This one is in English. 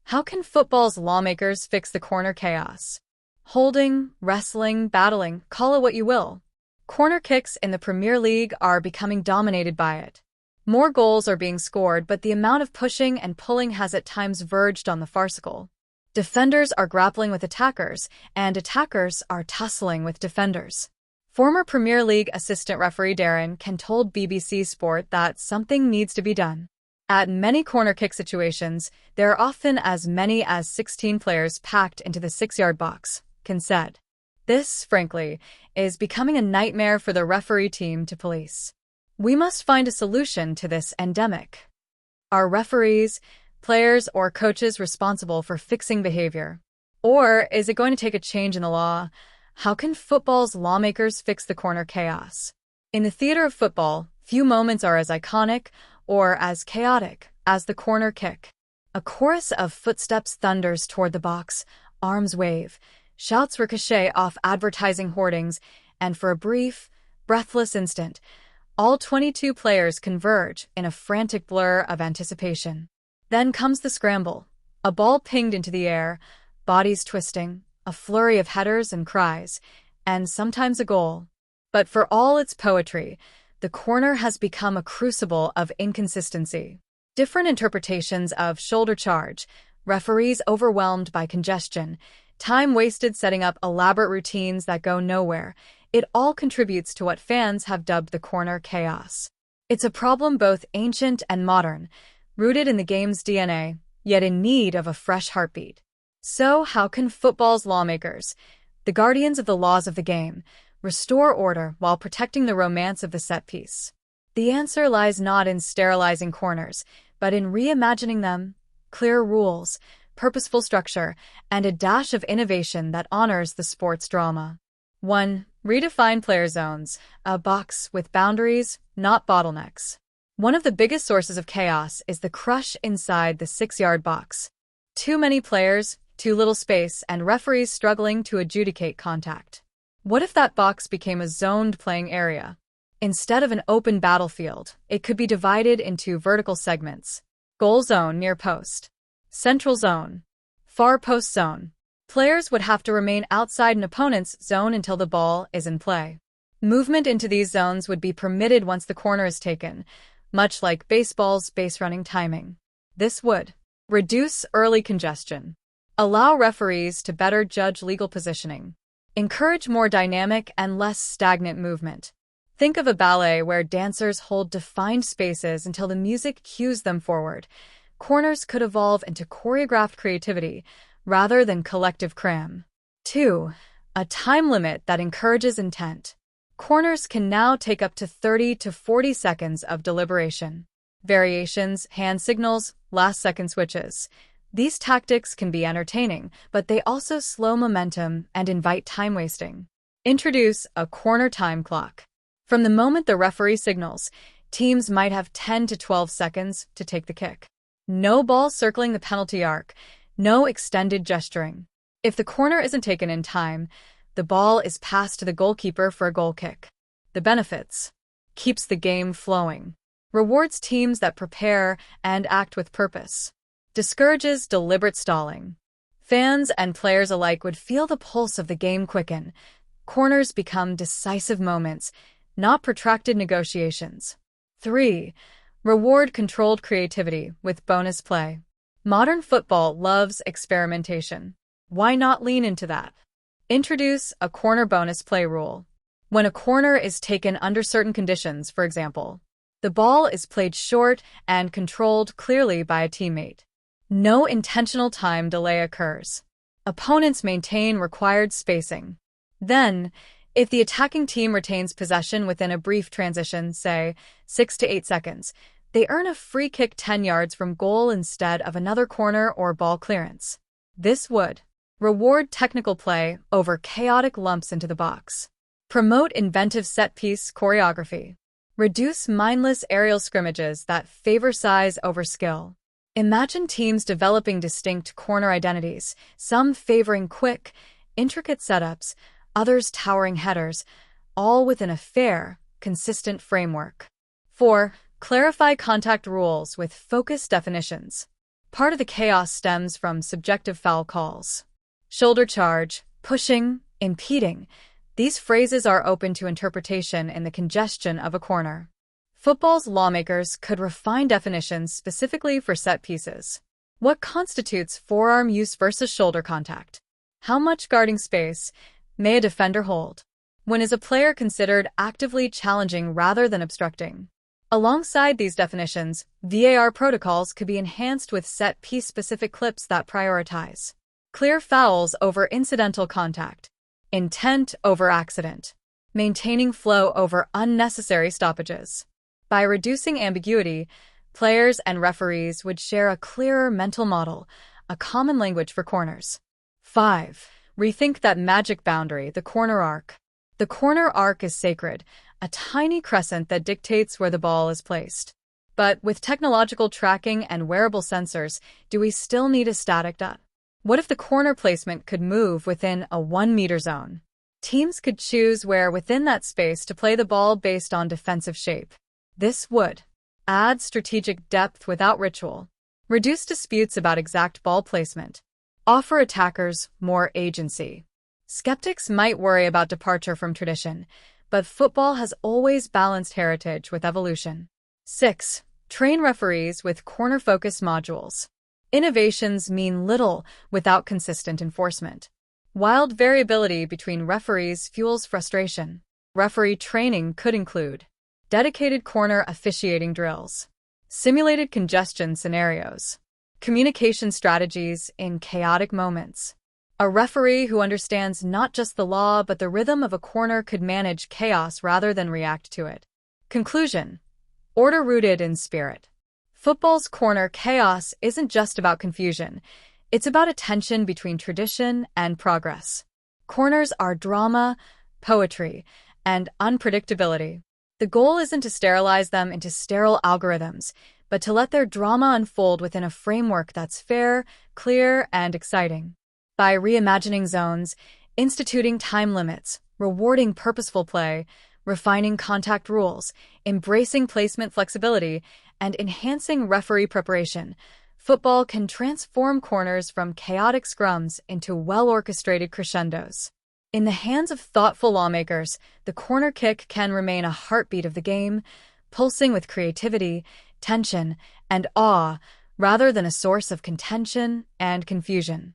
How can football's lawmakers fix the corner chaos? Holding, wrestling, battling, call it what you will. Corner kicks in the Premier League are becoming dominated by it. More goals are being scored, but the amount of pushing and pulling has at times verged on the farcical. Defenders are grappling with attackers, and attackers are tussling with defenders. Former Premier League assistant referee Darren Ken told BBC Sport that something needs to be done. At many corner kick situations, there are often as many as 16 players packed into the 6-yard box, Ken said. This, frankly, is becoming a nightmare for the referee team to police. We must find a solution to this endemic. Are referees, players, or coaches responsible for fixing behavior? Or is it going to take a change in the law? How can football's lawmakers fix the corner chaos? In the theater of football, few moments are as iconic or as chaotic as the corner kick. A chorus of footsteps thunders toward the box, arms wave, shouts ricochet off advertising hoardings, and for a brief, breathless instant, all 22 players converge in a frantic blur of anticipation. Then comes the scramble, a ball pinged into the air, bodies twisting, a flurry of headers and cries, and sometimes a goal. But for all its poetry, the corner has become a crucible of inconsistency. Different interpretations of shoulder charge, referees overwhelmed by congestion, time wasted setting up elaborate routines that go nowhere. It all contributes to what fans have dubbed the corner chaos. It's a problem both ancient and modern, rooted in the game's DNA, yet in need of a fresh heartbeat. So how can football's lawmakers, the guardians of the laws of the game, restore order while protecting the romance of the set piece? The answer lies not in sterilizing corners, but in reimagining them, clear rules, purposeful structure, and a dash of innovation that honors the sport's drama. 1. Redefine player zones, a box with boundaries, not bottlenecks. One of the biggest sources of chaos is the crush inside the 6-yard box. Too many players, too little space, and referees struggling to adjudicate contact. What if that box became a zoned playing area? Instead of an open battlefield, it could be divided into vertical segments. Goal zone near post. Central zone. Far post zone. Players would have to remain outside an opponent's zone until the ball is in play. Movement into these zones would be permitted once the corner is taken, much like baseball's base running timing. This would reduce early congestion, allow referees to better judge legal positioning, encourage more dynamic and less stagnant movement. Think of a ballet where dancers hold defined spaces until the music cues them forward. Corners could evolve into choreographed creativity rather than collective cram. 2. A time limit that encourages intent. Corners can now take up to 30 to 40 seconds of deliberation. Variations, hand signals, last-second switches. These tactics can be entertaining, but they also slow momentum and invite time wasting. Introduce a corner time clock. From the moment the referee signals, teams might have 10 to 12 seconds to take the kick. No ball circling the penalty arc, no extended gesturing. If the corner isn't taken in time, the ball is passed to the goalkeeper for a goal kick. The benefits: keeps the game flowing, rewards teams that prepare and act with purpose, discourages deliberate stalling. Fans and players alike would feel the pulse of the game quicken. Corners become decisive moments, not protracted negotiations. 3. Reward controlled creativity with bonus play. Modern football loves experimentation. Why not lean into that? Introduce a corner bonus play rule. When a corner is taken under certain conditions, for example, the ball is played short and controlled clearly by a teammate. No intentional time delay occurs. Opponents maintain required spacing. Then, if the attacking team retains possession within a brief transition, say 6 to 8 seconds, they earn a free kick 10 yards from goal instead of another corner or ball clearance. This would reward technical play over chaotic lumps into the box. Promote inventive set-piece choreography. Reduce mindless aerial scrimmages that favor size over skill. Imagine teams developing distinct corner identities, some favoring quick, intricate setups, others towering headers, all within a fair, consistent framework. 4. Clarify contact rules with focused definitions. Part of the chaos stems from subjective foul calls. Shoulder charge, pushing, impeding. These phrases are open to interpretation in the congestion of a corner. Football's lawmakers could refine definitions specifically for set pieces. What constitutes forearm use versus shoulder contact? How much guarding space may a defender hold? When is a player considered actively challenging rather than obstructing? Alongside these definitions, VAR protocols could be enhanced with set-piece-specific clips that prioritize clear fouls over incidental contact, intent over accident, maintaining flow over unnecessary stoppages. By reducing ambiguity, players and referees would share a clearer mental model, a common language for corners. 5. Rethink that magic boundary, the corner arc. The corner arc is sacred, a tiny crescent that dictates where the ball is placed. But with technological tracking and wearable sensors, do we still need a static dot? What if the corner placement could move within a 1-meter zone? Teams could choose where within that space to play the ball based on defensive shape. This would add strategic depth without ritual, reduce disputes about exact ball placement, offer attackers more agency. Skeptics might worry about departure from tradition, but football has always balanced heritage with evolution. 6. Train referees with corner-focused modules. Innovations mean little without consistent enforcement. Wild variability between referees fuels frustration. Referee training could include dedicated corner officiating drills, simulated congestion scenarios, communication strategies in chaotic moments. A referee who understands not just the law but the rhythm of a corner could manage chaos rather than react to it. Conclusion: order rooted in spirit. Football's corner chaos isn't just about confusion. It's about a tension between tradition and progress. Corners are drama, poetry, and unpredictability. The goal isn't to sterilize them into sterile algorithms, but to let their drama unfold within a framework that's fair, clear, and exciting. By reimagining zones, instituting time limits, rewarding purposeful play, refining contact rules, embracing placement flexibility, and enhancing referee preparation, football can transform corners from chaotic scrums into well-orchestrated crescendos. In the hands of thoughtful lawmakers, the corner kick can remain a heartbeat of the game, pulsing with creativity, tension, and awe, rather than a source of contention and confusion.